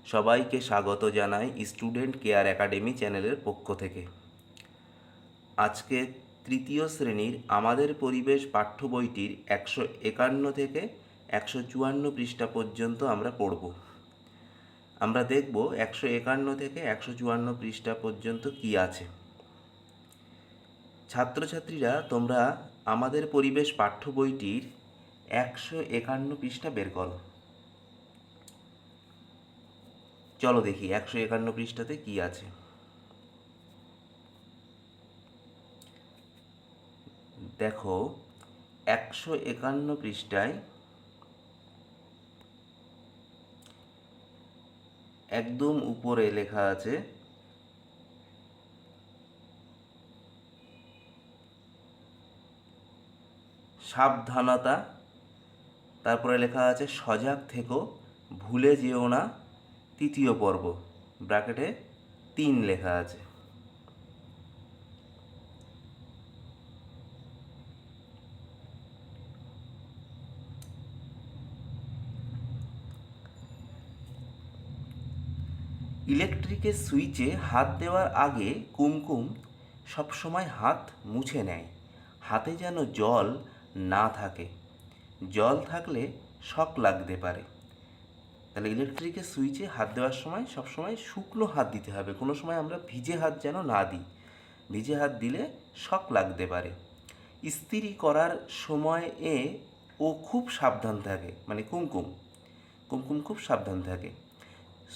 সবাইকে স্বাগত জানাই স্টুডেন্ট কেয়ার একাডেমি চ্যানেলের পক্ষ থেকে। আজকে তৃতীয় শ্রেণীর আমাদের পরিবেশ পাঠ্য বইটির 151 থেকে 154 পৃষ্ঠা পর্যন্ত আমরা পড়ব। আমরা দেখব 151 থেকে 154 পৃষ্ঠা পর্যন্ত কি আছে। ছাত্রছাত্রীরা, তোমরা আমাদের পরিবেশ পাঠ্য বইটির 151 পৃষ্ঠা বের করো। চলো দেখি 151 পৃষ্ঠাতে কি আছে। দেখো, 151 পৃষ্ঠায় একদম উপরে লেখা আছে সাবধানতা, তারপরে লেখা আছে সজাগ থেকো, ভুলে যেও না, তৃতীয় পর্ব, ব্র্যাকেটে 3 লেখা আছে। ইলেকট্রিকের সুইচে হাত দেওয়ার আগে কুমকুম সবসময় হাত মুছে নেয়, হাতে যেন জল না থাকে। জল থাকলে শক লাগতে পারে। তাহলে ইলেকট্রিকের সুইচে হাত দেওয়ার সময় সবসময় শুকনো হাত দিতে হবে, কোনো সময় আমরা ভিজে হাত যেন না দিই। ভিজে হাত দিলে শক লাগতে পারে। ইস্ত্রি করার সময়ে ও খুব সাবধান থাকে, মানে কুমকুম খুব সাবধান থাকে।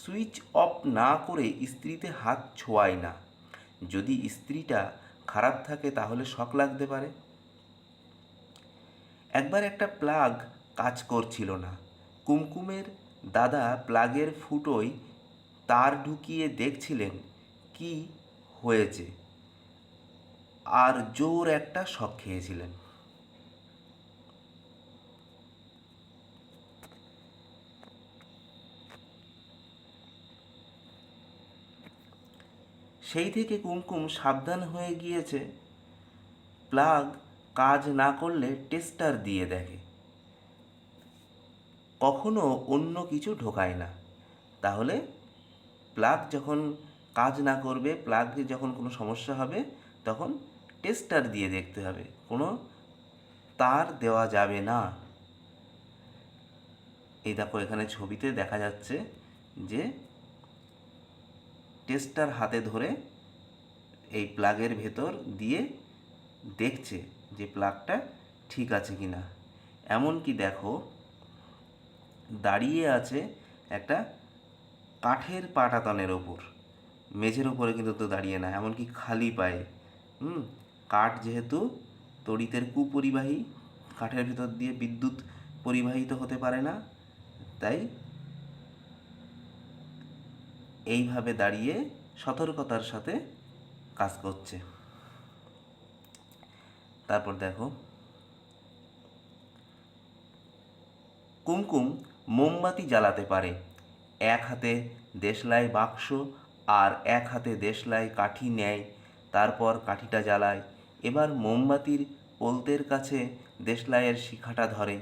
সুইচ অফ না করে ইস্ত্রিতে হাত ছোঁয়ায় না। যদি ইস্ত্রিটা খারাপ থাকে তাহলে শক লাগতে পারে। একবার একটা প্লাগ কাজ করছিল না। কুমকুমের দাদা প্লাগের ফুটোয় তার ঢুকিয়ে দেখছিলেন কি হয়েছে, আর জোর একটা শক খেয়েছিলেন। সেই থেকে কুমকুম সাবধান হয়ে গিয়েছে। প্লাগ কাজ না করলে টেস্টার দিয়ে দেখে, কখনো অন্য কিছু ঢোকায় না। তাহলে প্লাগ যখন কাজ না করবে, প্লাগে যখন কোনো সমস্যা হবে, তখন টেস্টার দিয়ে দেখতে হবে, কোনো তার দেওয়া যাবে না। এই দেখো, এখানে ছবিতে দেখা যাচ্ছে যে টেস্টার হাতে ধরে এই প্লাগের ভেতর দিয়ে দেখছে যে প্লাগটা ঠিক আছে কি না। এমনকি দেখো, দাঁড়িয়ে আছে একটা কাঠের পাটাতনের ওপর, মেঝের ওপরে কিন্তু তো দাঁড়িয়ে না, এমনকি খালি পায়ে। কাঠ যেহেতু তড়িতের কুপরিবাহী, কাঠের ভেতর দিয়ে বিদ্যুৎ পরিবাহিত হতে পারে না, তাই এইভাবে দাঁড়িয়ে সতর্কতার সাথে কাজ করছে। তারপর দেখো, কুমকুম মোমবাতি জ্বালাতে পারে। এক হাতে দেশলাই বাক্স আর এক হাতে দেশলাই কাঠি নেয়, তারপর কাঠিটা জ্বালায়। এবার মোমবাতির পোলতের কাছে দেশলাইয়ের শিখাটা ধরে।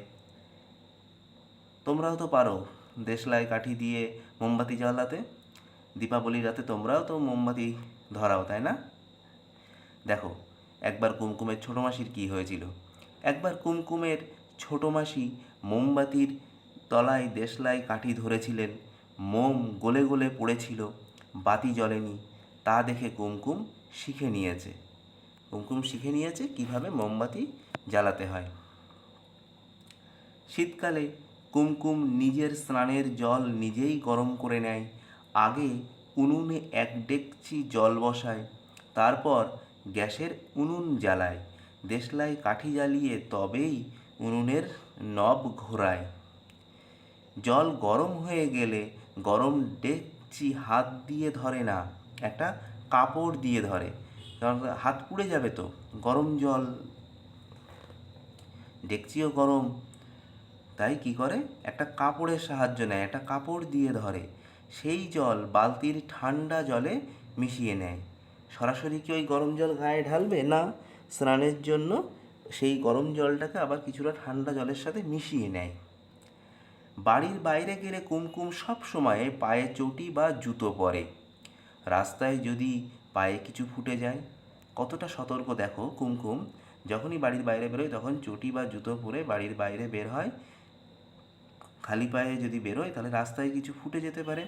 তোমরাও তো পারো দেশলাই কাঠি দিয়ে মোমবাতি জ্বালাতে। দীপাবলির রাতে তোমরাও তো মোমবাতি ধরাও, তাই না? দেখো, একবার কুমকুমের ছোটো মাসির কী হয়েছিল। একবার কুমকুমের ছোটো মাসি মোমবাতির তলায় দেশলাই কাঠি ধরেছিলেন। মোম গলে গলে পড়েছিল, বাতি জ্বলেনি। তা দেখে কুমকুম শিখে নিয়েছে কীভাবে মোমবাতি জ্বালাতে হয়। শীতকালে কুমকুম নিজের স্নানের জল নিজেই গরম করে নেয়। আগে উনুনে 1 ডেকচি জল বসায়, তারপর গ্যাসের উনুন জ্বালায়, দেশলাই কাঠি জ্বালিয়ে তবেই উনুনের নব ঘোরায়। জল গরম হয়ে গেলে গরম ডেকচি হাত দিয়ে ধরে না, একটা কাপড় দিয়ে ধরে, কারণ হাত পুড়ে যাবে তো। গরম জল, ডেকচিও গরম, তাই কি করে, একটা কাপড়ের সাহায্য নেয়, একটা কাপড় দিয়ে ধরে। সেই জল বালতির ঠান্ডা জলে মিশিয়ে নেয়। সরাসরি কি ওই গরম জল গায়ে ঢালবে না, স্নানের জন্য সেই গরম জলটাকে আবার কিছুটা ঠান্ডা জলের সাথে মিশিয়ে নেয়। বাড়ির বাইরে গেলে কুমকুম সব সময় পায়ে চটি বা জুতো পরে। রাস্তায় যদি পায়ে কিছু ফুটে যায়, কতটা সতর্ক দেখো কুমকুম। যখনই বাড়ির বাইরে বেরোয় তখন চটি বা জুতো পরে বাড়ির বাইরে বের হয়। খালি পায়ে যদি বেরোয় তাহলে রাস্তায় কিছু ফুটে যেতে পারে।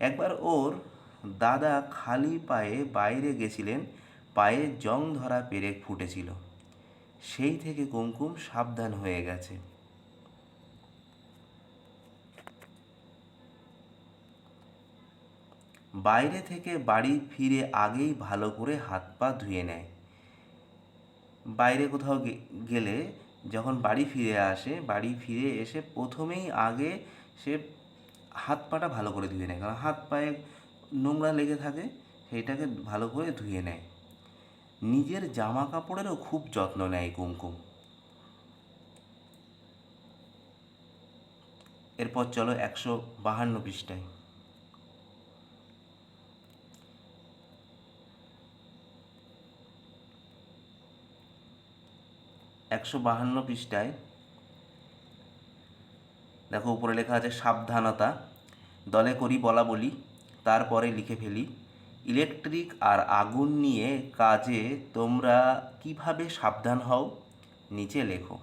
একবার ওর দাদা খালি পায়ে বাইরে গেছিলেন, পায়ে জং ধরা পেরেক ফুটেছিল। সেই থেকে কুমকুম সাবধান হয়ে গেছে। বাইরে থেকে বাড়ি ফিরে আগেই ভালো করে হাত পা ধুয়ে নেয়। বাইরে কোথাও গেলে যখন বাড়ি ফিরে আসে, বাড়ি ফিরে এসে প্রথমেই আগে সে হাত পাটা ভালো করে ধুয়ে নেয়, কারণ হাত পায়ে নোংরা লেগে থাকে, সেইটাকে ভালো করে ধুয়ে নেয়। নিজের জামা কাপড়েরও খুব যত্ন নেয় কুমকুম। এরপর চলো 152 পৃষ্ঠায়। 152 পৃষ্ঠায় দেখো উপরে লেখা আছে সাবধানতা। দলে করি বলা বলি, তারপরে লিখে ফেলি। ইলেকট্রিক আর আগুন নিয়ে কাজে তোমরা কিভাবে সাবধান হও, নিচে লেখো।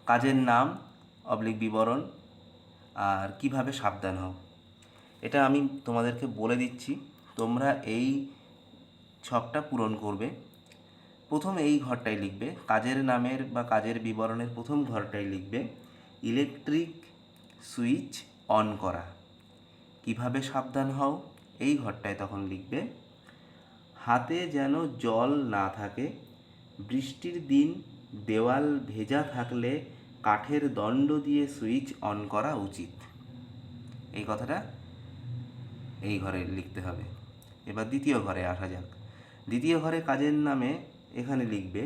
কাজের নাম বিবরণ আর কিভাবে সাবধান হও। এটা আমি তোমাদেরকে বলে দিচ্ছি, তোমরা এই ছকটা পূরণ করবে। প্রথম এই ঘরটাই লিখবে, কাজের নামের বা কাজের বিবরণের প্রথম ঘরটাই লিখবে ইলেকট্রিক সুইচ অন করা। কিভাবে সাবধান হও, এই ঘরটায় তখন লিখবে হাতে যেন জল না থাকে, বৃষ্টির দিন দেওয়াল ভেজা থাকলে কাঠের দণ্ড দিয়ে সুইচ অন করা উচিত। এই কথাটা এই ঘরে লিখতে হবে। এবার দ্বিতীয় ঘরে আসা যাক। দ্বিতীয় ঘরে কাজের নামে এখানে লিখবে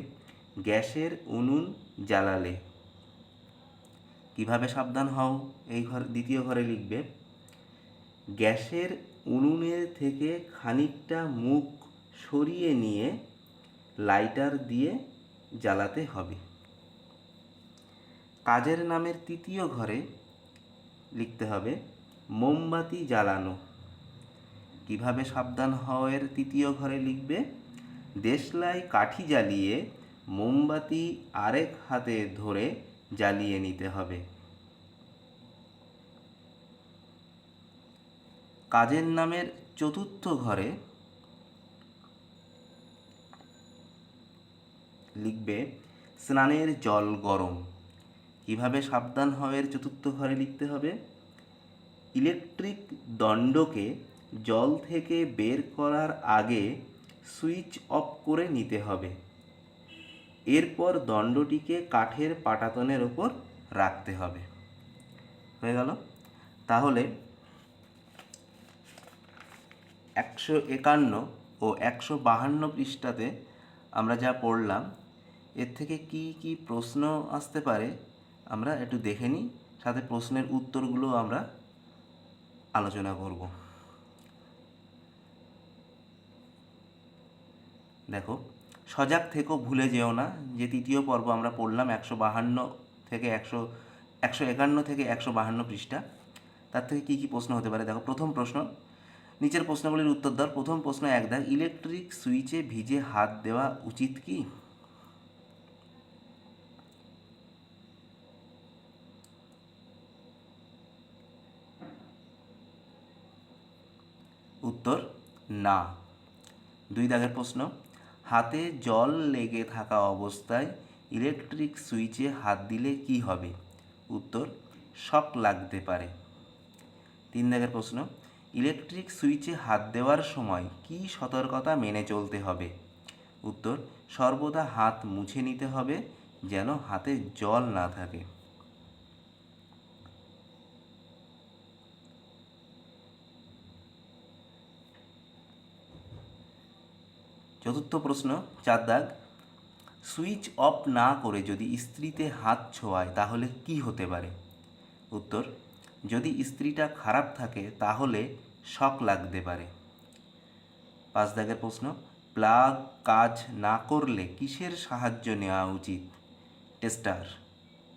গ্যাসের উনুন জ্বালালে। কিভাবে সাবধান হও, এই দ্বিতীয় ঘরে লিখবে গ্যাসের উনুনের থেকে খানিকটা মুখ সরিয়ে নিয়ে লাইটার দিয়ে জ্বালাতে হবে। কাজের নামের তৃতীয় ঘরে লিখতে হবে মোমবাতি জ্বালানো। কিভাবে সাবধান হওয়ার তৃতীয় ঘরে লিখবে দেশলাই কাঠি জ্বালিয়ে মোমবাতি আরেক হাতে ধরে জ্বালিয়ে নিতে হবে। কাজের নামের চতুর্থ ঘরে লিখবে স্নানের জল গরম। কিভাবে সাবধান হওয়ার চতুর্থ ঘরে লিখতে হবে ইলেকট্রিক দণ্ডকে জল থেকে বের করার আগে সুইচ অফ করে নিতে হবে। এরপর দণ্ডটিকে কাঠের পাটাতনের ওপর রাখতে হবে। হয়ে গেল। তাহলে 151 ও 152 পৃষ্ঠাতে আমরা যা পড়লাম, এর থেকে কি কি প্রশ্ন আসতে পারে আমরা একটু দেখে নিই, সাথে প্রশ্নের উত্তরগুলো আমরা আলোচনা করব। দেখো, সজাগ থেকো ভুলে যেও না, যে তৃতীয় পর্ব আমরা পড়লাম 152 থেকে 151 থেকে 152 পৃষ্ঠা। তার থেকে কী কী প্রশ্ন হতে পারে দেখো। প্রথম প্রশ্ন, নিচের প্রশ্নগুলির উত্তর দাও। প্রথম প্রশ্ন 1 দাগ, ইলেকট্রিক সুইচে ভিজে হাত দেওয়া উচিত কি? উত্তর না। 2 দাগের প্রশ্ন, হাতে জল লেগে থাকা অবস্থায় ইলেকট্রিক সুইচে হাত দিলে কি হবে? উত্তর শক লাগতে পারে। 3 দাগের প্রশ্ন, ইলেকট্রিক সুইচে হাত দেওয়ার সময় কি সতর্কতা মেনে চলতে হবে? উত্তর সর্বদা হাত মুছে নিতে হবে যেন হাতে জল না থাকে। চতুর্থ প্রশ্ন 4 দাগ, সুইচ অফ না করে যদি ইস্ত্রিতে হাত ছোঁয়ায় তাহলে কি হতে পারে? উত্তর যদি ইস্ত্রিটা খারাপ থাকে তাহলে শক লাগতে পারে। 5 দাগের প্রশ্ন, প্লাগ কাজ না করলে কিসের সাহায্য নেওয়া উচিত? টেস্টার।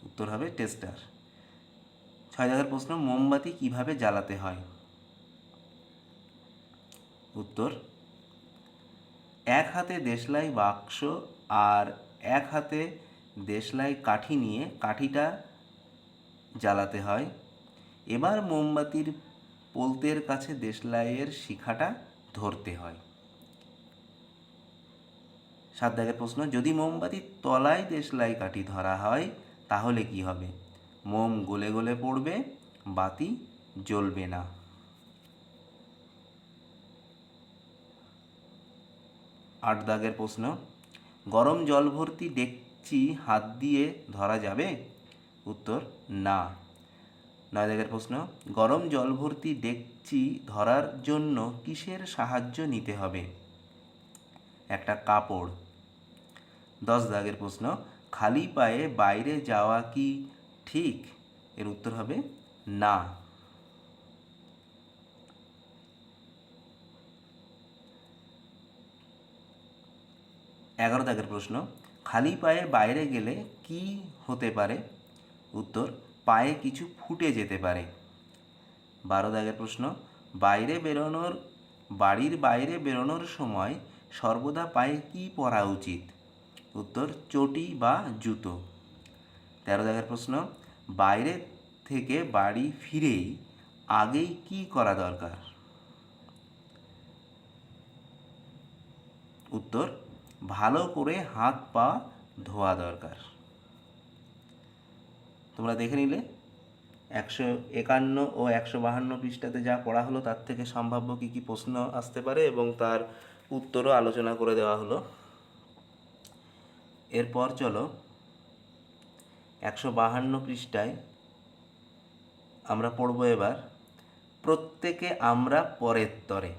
উত্তর হবে টেস্টার। ছয় দাগের প্রশ্ন, মোমবাতি কিভাবে জ্বালাতে হয়? উত্তর, এক হাতে দেশলাই বাক্স আর এক হাতে দেশলাই কাঠি নিয়ে কাঠিটা জ্বালাতে হয়। এবার মোমবাতির পোলতের কাছে দেশলাইয়ের শিখাটা ধরতে হয়। 7 দাগের প্রশ্ন, যদি মোমবাতির তলায় দেশলাই কাঠি ধরা হয় তাহলে কি হবে? মোম গলে গলে পড়বে, বাতি জ্বলবে না। 8 দাগের প্রশ্ন, গরম জল ভর্তি ডেকচি হাত দিয়ে ধরা যাবে? উত্তর, না। 9 দাগের প্রশ্ন, গরম জল ভর্তি ডেকচি ধরার জন্য কিসের সাহায্য নিতে হবে? একটা কাপড়। 10 দাগের প্রশ্ন, খালি পায়ে বাইরে যাওয়া কি ঠিক? এর উত্তর হবে না। 11 দাগের প্রশ্ন, খালি পায়ে বাইরে গেলে কি হতে পারে? উত্তর, পায়ে কিছু ফুটে যেতে পারে। 12 দাগের প্রশ্ন, বাড়ির বাইরে বেরোনোর সময় সর্বদা পায়ে কি পরা উচিত? উত্তর, চটি বা জুতো। 13 দাগের প্রশ্ন, বাইরে থেকে বাড়ি ফিরেই আগেই কি করা দরকার? উত্তর, ভালো করে হাত পা ধোয়া দরকার। তোমরা দেখে নিলে 151 ও 152 পৃষ্ঠাতে যা পড়া হলো তার থেকে সম্ভাব্য কী কী প্রশ্ন আসতে পারে এবং তার উত্তরও আলোচনা করে দেওয়া হলো। এরপর চলো 152 পৃষ্ঠায় আমরা পড়ব এবার, প্রত্যেকে আমরা পরের তরে।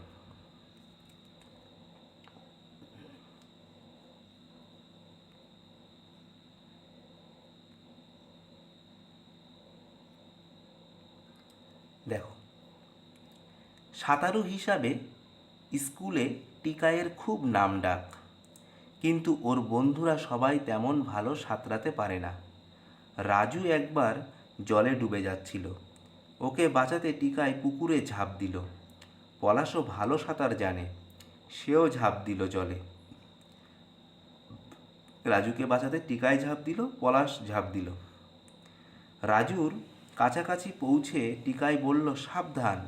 দেখো, সাঁতারু হিসাবে স্কুলে টিকাইয়ের খুব নামডাক, কিন্তু ওর বন্ধুরা সবাই তেমন ভালো সাঁতরাতে পারে না। রাজু একবার জলে ডুবে যাচ্ছিল, ওকে বাঁচাতে টিকাই পুকুরে ঝাঁপ দিল। পলাশও ভালো সাঁতার জানে, সেও ঝাঁপ দিল জলে। রাজুকে বাঁচাতে টিকাই ঝাঁপ দিল, পলাশ ঝাঁপ দিল। রাজুর কাছাকাছি পৌঁছে টিকাই বলল, সাবধান,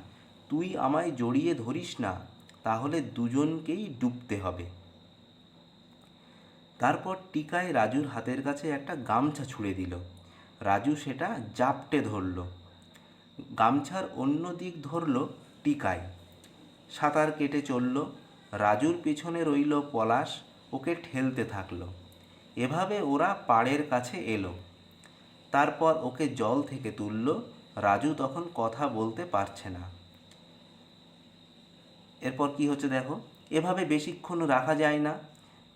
তুই আমায় জড়িয়ে ধরিস না, তাহলে দুজনকেই ডুবতে হবে। তারপর টিকাই রাজুর হাতের কাছে একটা গামছা ছুঁড়ে দিল। রাজু সেটা জাপটে ধরল, গামছার অন্য দিক ধরল টিকাই। সাঁতার কেটে চলল। রাজুর পেছনে রইল পলাশ, ওকে ঠেলতে থাকলো। এভাবে ওরা পাড়ের কাছে এলো। তারপর ওকে জল থেকে তুলল। রাজু তখন কথা বলতে পারছে না। এরপর কি হচ্ছে দেখো, এভাবে বেশিক্ষণ রাখা যায় না,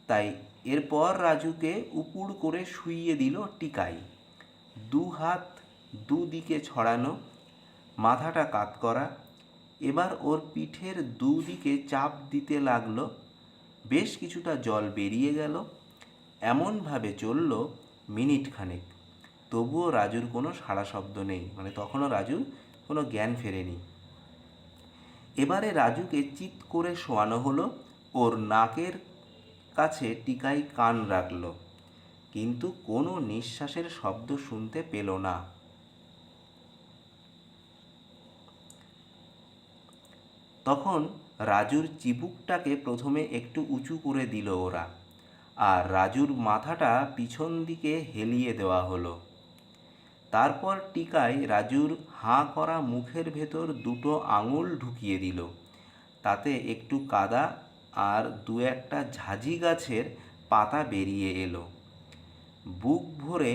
তাই এরপর রাজুকে উপুড় করে শুইয়ে দিল টিকাই। দু হাত দুদিকে ছড়ানো, মাথাটা কাত করা। এবার ওর পিঠের দুদিকে চাপ দিতে লাগলো। বেশ কিছুটা জল বেরিয়ে গেল। এমনভাবে চলল মিনিট খানেক। তবুও রাজুর কোনো সাড়া শব্দ নেই, মানে তখনও রাজুর কোনো জ্ঞান ফেরেনি। এবারে রাজুকে চিৎ করে শোয়ানো হলো। ওর নাকের কাছে টিকাই কান রাখল, কিন্তু কোনো নিঃশ্বাসের শব্দ শুনতে পেল না। তখন রাজুর চিবুকটাকে প্রথমে একটু উঁচু করে দিল ওরা, আর রাজুর মাথাটা পিছন দিকে হেলিয়ে দেওয়া হলো। তারপর টিকাই রাজুর হাঁ করা মুখের ভেতর দুটো আঙুল ঢুকিয়ে দিল। তাতে একটু কাদা আর দু একটা ঝাঁঝি গাছের পাতা বেরিয়ে এলো। বুক ভরে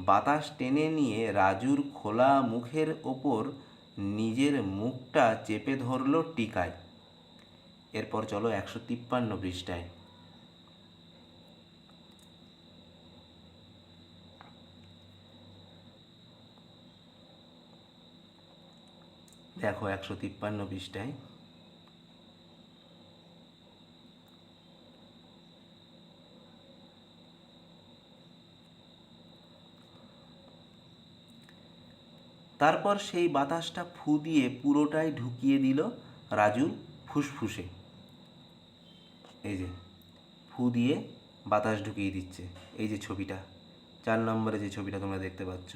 বাতাস টেনে নিয়ে রাজুর খোলা মুখের ওপর নিজের মুখটা চেপে ধরল টিকাই। এরপর চলো 153 পৃষ্ঠায়। দেখো 153 পৃষ্ঠায়, তারপর সেই বাতাসটা ফু দিয়ে পুরোটাই ঢুকিয়ে দিল রাজুর ফুসফুসে। এই যে ফু দিয়ে বাতাস ঢুকিয়ে দিচ্ছে, এই যে ছবিটা 4 নম্বরে যে ছবিটা তোমরা দেখতে পাচ্ছ।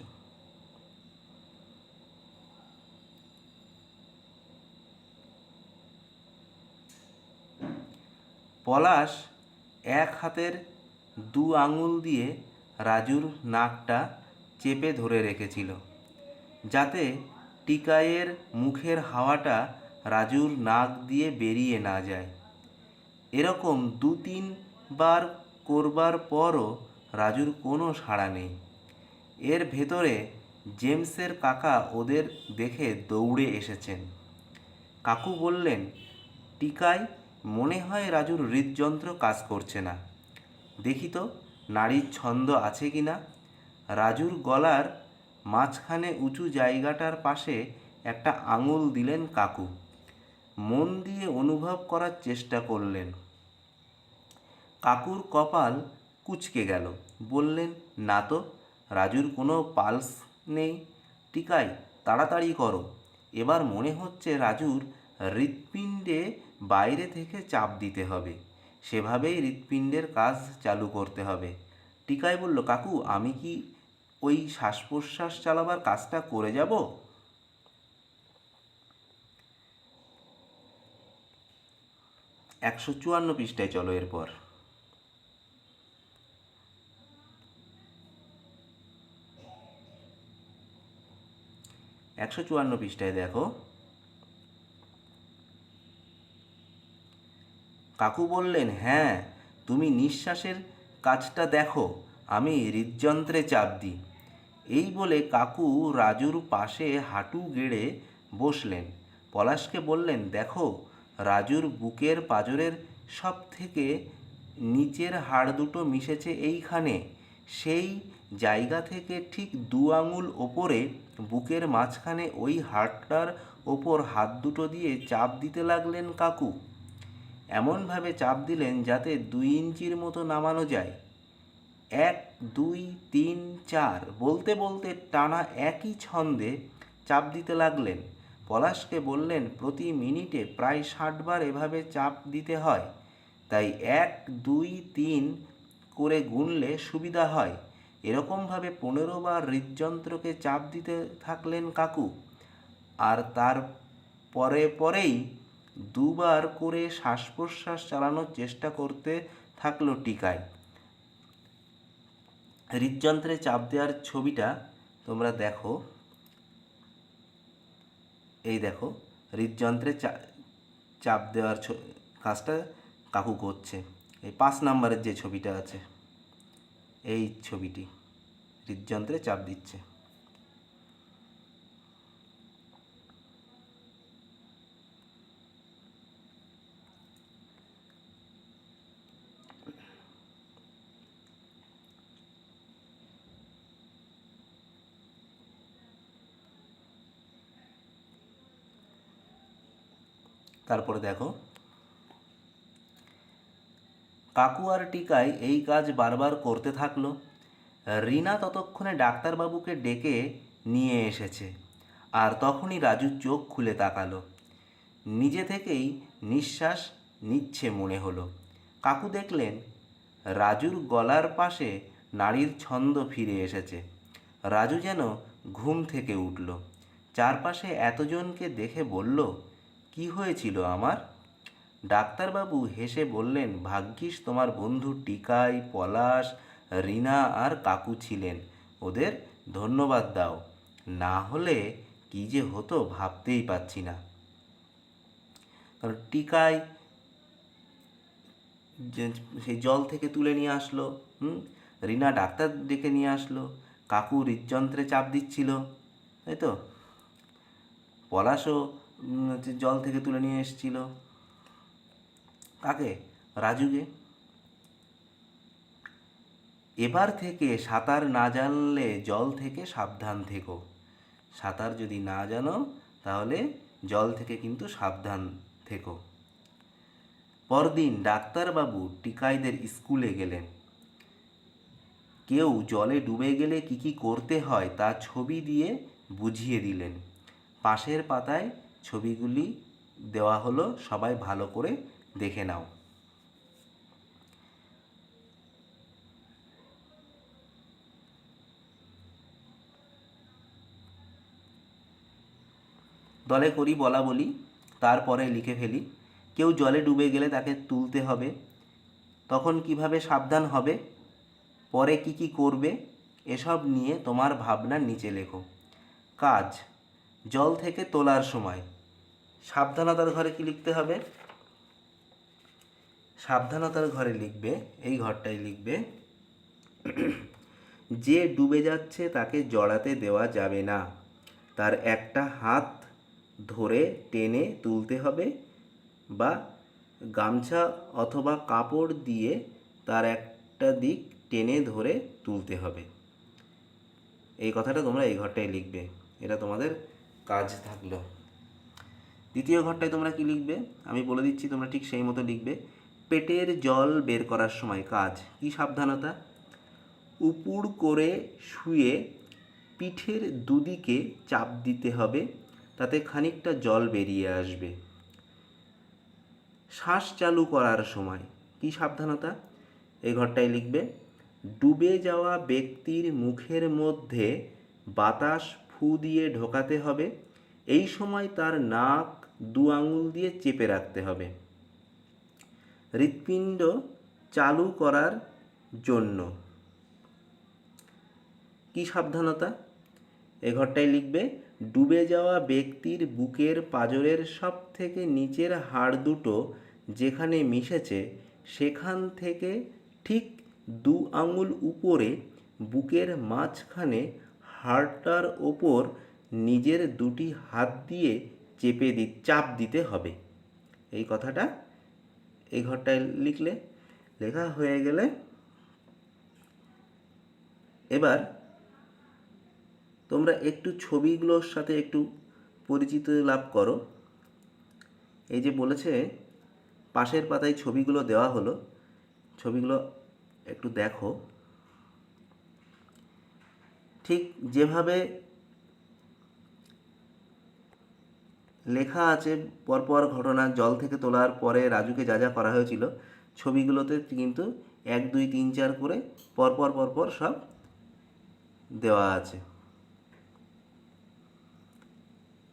পলাশ এক হাতের 2 আঙুল দিয়ে রাজুর নাকটা চেপে ধরে রেখেছিল, যাতে টিকাইয়ের মুখের হাওয়াটা রাজুর নাক দিয়ে বেরিয়ে না যায়। এরকম 2-3 বার করবার পরও রাজুর কোনো সাড়া নেই। এর ভেতরে জেমসের কাকা ওদের দেখে দৌড়ে এসেছেন। কাকু বললেন, টিকাই, মনে হয় রাজুর হৃদযন্ত্র কাজ করছে না, দেখি তো নাড়ির ছন্দ আছে কি না। রাজুর গলার মাঝখানে উঁচু জায়গাটার পাশে একটা আঙুল দিলেন কাকু। মন দিয়ে অনুভব করার চেষ্টা করলেন। কাকুর কপাল কুঁচকে গেল। বললেন, না তো, রাজুর কোনো পালস নেই। টিকাই, তাড়াতাড়ি করো। এবার মনে হচ্ছে রাজুর হৃৎপিণ্ডে বাইরে থেকে চাপ দিতে হবে, সেভাবেই হৃৎপিণ্ডের কাজ চালু করতে হবে। টিকাই বলল, কাকু, আমি কি ওই শ্বাস প্রশ্বাস চালাবার কাজটা করে যাব? 154 পৃষ্ঠায় চলো। এরপর 154 পৃষ্ঠায় দেখো, কাকু বললেন, হ্যাঁ, তুমি নিঃশ্বাসের কাজটা দেখো, আমি হৃদযন্ত্রে চাপ দিই। এই বলে কাকু রাজুর পাশে হাঁটু গেড়ে বসলেন। পলাশকে বললেন, দেখো, রাজুর বুকের পাঁজরের সব থেকে নিচের হাড় দুটো মিশেছে এইখানে। সেই জায়গা থেকে ঠিক 2 আঙুল ওপরে বুকের মাঝখানে ওই হাড়টার ওপর হাত দুটো দিয়ে চাপ দিতে লাগলেন কাকু। এমনভাবে চাপ দিলেন যাতে 2 ইঞ্চির মতো নামানো যায়। 1, 2, 3, 4 বলতে বলতে টানা একই ছন্দে চাপ দিতে লাগলেন। পলাশকে বললেন, প্রতি মিনিটে প্রায় 60 বার এভাবে চাপ দিতে হয়, তাই 1, 2, 3 করে গুনলে সুবিধা হয়। এরকমভাবে 15 বার হৃদযন্ত্রকে চাপ দিতে থাকলেন কাকু। আর তার পরেই 2 বার করে শ্বাস প্রশ্বাস চালানোর চেষ্টা করতে থাকলো টিকাই। হৃদযন্ত্রে চাপ দেওয়ার ছবিটা তোমরা দেখো, এই দেখো হৃদযন্ত্রে চাপ দেওয়ার কাজটা কাকু করছে। এই 5 নম্বরের যে ছবিটা আছে, এই ছবিটি হৃদযন্ত্রে চাপ দিচ্ছে। তারপরে দেখো, কাকু আর টিকাই এই কাজ বারবার করতে থাকলো। রিনা ততক্ষণে ডাক্তারবাবুকে ডেকে নিয়ে এসেছে, আর তখনই রাজু চোখ খুলে তাকালো। নিজে থেকেই নিঃশ্বাস নিচ্ছে মনে হলো। কাকু দেখলেন রাজুর গলার পাশে নাড়ির ছন্দ ফিরে এসেছে। রাজু যেন ঘুম থেকে উঠল। চারপাশে এতজনকে দেখে বলল, কি হয়েছিল আমার? ডাক্তারবাবু হেসে বললেন, ভাগ্যিস তোমার বন্ধু টিকাই, পলাশ, রিনা আর কাকু ছিলেন। ওদের ধন্যবাদ দাও, না হলে কী যে হতো ভাবতেই পারছি না। কারণ টিকাই সেই জল থেকে তুলে নিয়ে আসলো, রিনা ডাক্তার ডেকে নিয়ে আসলো, কাকু হৃদযন্ত্রে চাপ দিচ্ছিল, তাই তো, পলাশও জল থেকে তুলে নিয়ে এসেছিল। কাকে? রাজুকে। এবার থেকে সাঁতার না জানলে জল থেকে সাবধান থেকো। সাঁতার যদি না জানো তাহলে জল থেকে কিন্তু সাবধান থেকো। পরদিন ডাক্তারবাবু টিকাইদের স্কুলে গেলেন। কেউ জলে ডুবে গেলে কী কী করতে হয় তা ছবি দিয়ে বুঝিয়ে দিলেন। পাশের পাতায় ছবিগুলি দেওয়া হলো, সবাই ভালো করে দেখে নাও। দলে করি বলা বলি, তারপরে লিখে ফেলি। কেউ জলে ডুবে গেলে তাকে তুলতে হবে, তখন কিভাবে সাবধান হবে, পরে কি কি করবে, এসব নিয়ে তোমার ভাবনার নিচে লেখো। কাজ, জল থেকে তোলার সময় সাবধানতার ঘরে কি লিখতে হবে? সাবধানতার ঘরে লিখবে, এই ঘরটাই লিখবে, যে ডুবে যাচ্ছে তাকে জড়াতে দেওয়া যাবে না, তার একটা হাত ধরে টেনে তুলতে হবে, বা গামছা অথবা কাপড় দিয়ে তার একটা দিক টেনে ধরে তুলতে হবে। এই কথাটা তোমরা এই ঘরটায় লিখবে, এটা তোমাদের কাজ থাকলো। দ্বিতীয় ঘরটায় তোমরা কি লিখবে আমি বলে দিচ্ছি, তোমরা ঠিক সেই মতো লিখবে। পেটের জল বের করার সময় কাজ, কি সাবধানতা? উপুড় করে শুয়ে পিঠের দুদিকে চাপ দিতে হবে, তাতে খানিকটা জল বেরিয়ে আসবে। শ্বাস চালু করার সময় কি সাবধানতা? এই ঘরটায় লিখবে। ডুবে যাওয়া ব্যক্তির মুখের মধ্যে বাতাস ফু দিয়ে ঢোকাতে হবে, এই সময় তার নাক 2 আঙুল দিয়ে চেপে রাখতে হবে। হৃৎপিণ্ড চালু করার জন্য কি সাবধানতা? এ ঘরটায় লিখবে। ডুবে যাওয়া ব্যক্তির বুকের পাঁজরের সব থেকে নিচের হাড় দুটো যেখানে মিশেছে সেখান থেকে ঠিক 2 আঙুল উপরে বুকের মাঝখানে হাড়টার ওপর নিজের দুটি হাত দিয়ে চাপ দিতে হবে। এই কথাটা এই ঘরটায় লিখলে। লেখা হয়ে গেলে এবার তোমরা একটু ছবিগুলোর সাথে একটু পরিচিত লাভ করো। এই যে বলেছে পাশের পাতায় ছবিগুলো দেওয়া হলো, ছবিগুলো একটু দেখো। ঠিক যেভাবে লেখা আছে পরপর ঘটনা, জল থেকে তোলার পরে রাজুকে যা যা করা হয়েছিল, ছবিগুলোতে কিন্তু 1 2 3 4 করে পরপর পরপর সব দেওয়া আছে।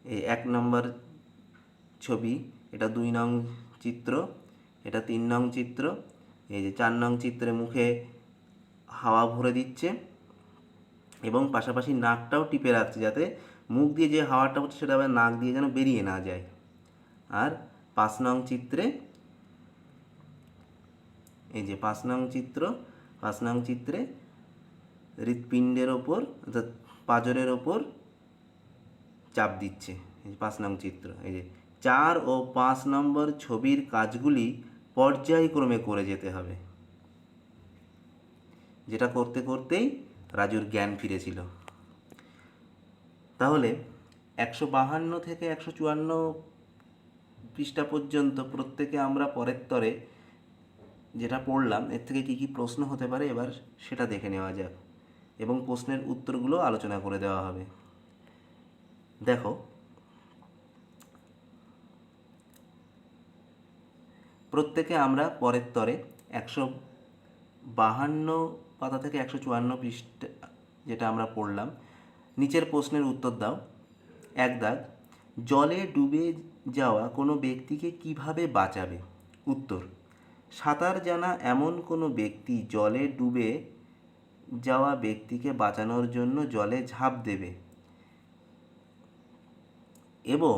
এই 1 নম্বর ছবি, এটা 2 নং চিত্র, এটা 3 নং চিত্র, এই যে 4 নং চিত্রে মুখে হাওয়া ভরে দিচ্ছে এবং পাশাপাশি নাকটাও টিপে রাখছে, যাতে মুখ দিয়ে যে হাওয়াটা হচ্ছে সেটা আবার নাক দিয়ে যেন বেরিয়ে না যায়। আর 5 নং চিত্রে, এই যে 5 নং চিত্র, 5 নং চিত্রে হৃৎপিণ্ডের ওপর অর্থাৎ পাঁজরের ওপর চাপ দিচ্ছে। এই 5 নং চিত্র। এই যে 4 ও 5 নম্বর ছবির কাজগুলি পর্যায়ক্রমে করে যেতে হবে, যেটা করতে করতেই রাজুর জ্ঞান ফিরেছিল। তাহলে 152 থেকে 154 পৃষ্ঠা পর্যন্ত প্রত্যেকে আমরা পরের তরে যেটা পড়লাম এর থেকে কী কী প্রশ্ন হতে পারে এবার সেটা দেখে নেওয়া যাক, এবং প্রশ্নের উত্তরগুলো আলোচনা করে দেওয়া হবে। দেখো, প্রত্যেকে আমরা পরের তরে 152 পাতা থেকে 154 পৃষ্ঠা যেটা আমরা পড়লাম, নিচের প্রশ্নের উত্তর দাও। 1 দাগ, জলে ডুবে যাওয়া কোনো ব্যক্তিকে কিভাবে বাঁচাবে? উত্তর, সাঁতার জানা এমন কোনো ব্যক্তি জলে ডুবে যাওয়া ব্যক্তিকে বাঁচানোর জন্য জলে ঝাঁপ দেবে এবং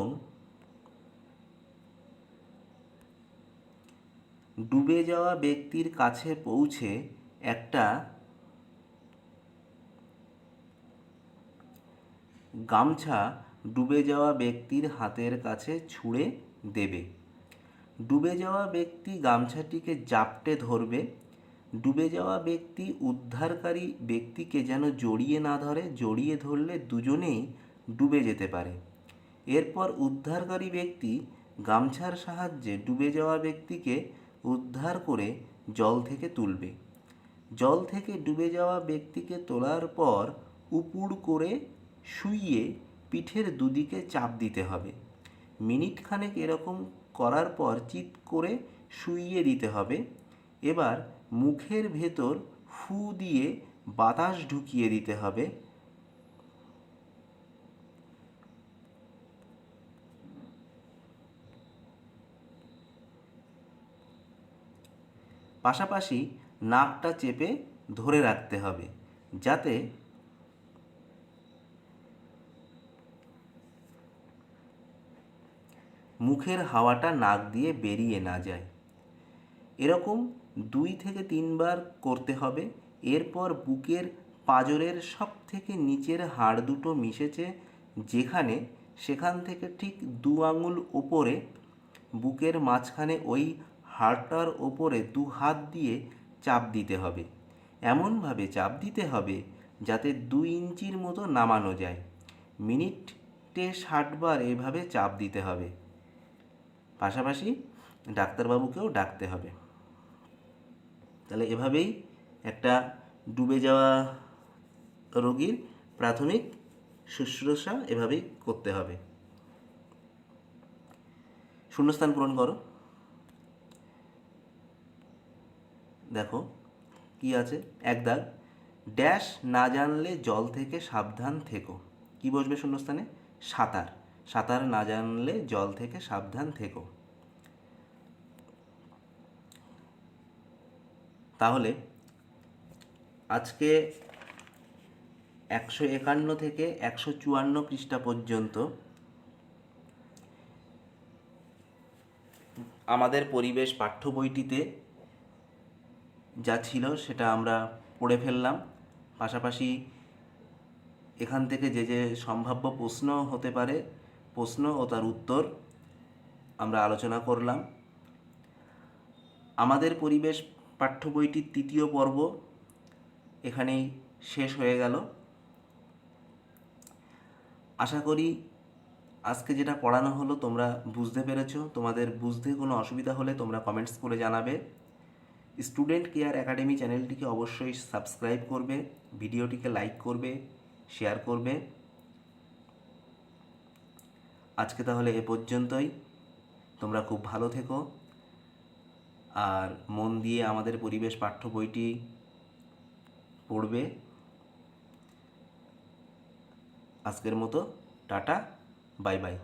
ডুবে যাওয়া ব্যক্তির কাছে পৌঁছে একটা গামছা ডুবে যাওয়া ব্যক্তির হাতের কাছে ছুঁড়ে দেবে। ডুবে যাওয়া ব্যক্তি গামছাটিকে জাপটে ধরবে। ডুবে যাওয়া ব্যক্তি উদ্ধারকারী ব্যক্তিকে যেন জড়িয়ে না ধরে, জড়িয়ে ধরলে দুজনেই ডুবে যেতে পারে। এরপর উদ্ধারকারী ব্যক্তি গামছার সাহায্যে ডুবে যাওয়া ব্যক্তিকে উদ্ধার করে জল থেকে তুলবে। জল থেকে ডুবে যাওয়া ব্যক্তিকে তোলার পর উপুড় করে শুইয়ে পিঠের দুদিকে চাপ দিতে হবে। মিনিট খানেক এরকম করার পর চিৎ করে শুইয়ে দিতে হবে। এবার মুখের ভেতর ফু দিয়ে বাতাস ঢুকিয়ে দিতে হবে। পাশাপাশি নাকটা চেপে ধরে রাখতে হবে যাতে মুখের হাওয়াটা নাক দিয়ে বেরিয়ে না যায়। এরকম 2 থেকে 3 বার করতে হবে। এরপর বুকের পাঁজরের সব থেকে নিচের হাড় দুটো মিশেছে যেখানে, সেখান থেকে ঠিক 2 আঙুল ওপরে বুকের মাঝখানে ওই হাড়টার ওপরে 2 হাত দিয়ে চাপ দিতে হবে। এমনভাবে চাপ দিতে হবে যাতে 2 ইঞ্চির মতো নামানো যায়। মিনিটে 60 বার এভাবে চাপ দিতে হবে। পাশাপাশি ডাক্তারবাবুকেও ডাকতে হবে। তাহলে এভাবেই একটা ডুবে যাওয়া রোগীর প্রাথমিক শুশ্রূষা এভাবেই করতে হবে। শূন্যস্থান পূরণ করো। দেখো কি আছে, 1 দাগ, ড্যাশ না জানলে জল থেকে সাবধান থেকো। কি বসবে শূন্যস্থানে? সাঁতার। সাঁতার না জানলে জল থেকে সাবধান থেকো। তাহলে আজকে 151 থেকে 154 পৃষ্ঠা পর্যন্ত আমাদের পরিবেশ পাঠ্য বইটিতে যা ছিল সেটা আমরা পড়ে ফেললাম। পাশাপাশি এখান থেকে যে যে সম্ভাব্য প্রশ্ন হতে পারে, প্রশ্ন ও তার উত্তর আমরা আলোচনা করলাম। আমাদের পরিবেশ পাঠ্য বইটির 3য় পর্ব এখানেই শেষ হয়ে গেল। আশা করি আজকে যেটা পড়ানো হলো তোমরা বুঝতে পেরেছো। তোমাদের বুঝতে কোনো অসুবিধা হলে তোমরা কমেন্টস করে জানাবে। স্টুডেন্ট কেয়ার একাডেমি চ্যানেলটিকে অবশ্যই সাবস্ক্রাইব করবে, ভিডিওটিকে লাইক করবে, শেয়ার করবে। আজকে তাহলে এ পর্যন্তই। তোমরা খুব ভালো থেকো আর মন দিয়ে আমাদের পরিবেশ পাঠ্য বইটি পড়বে। আজকের মতো টাটা, বাই বাই।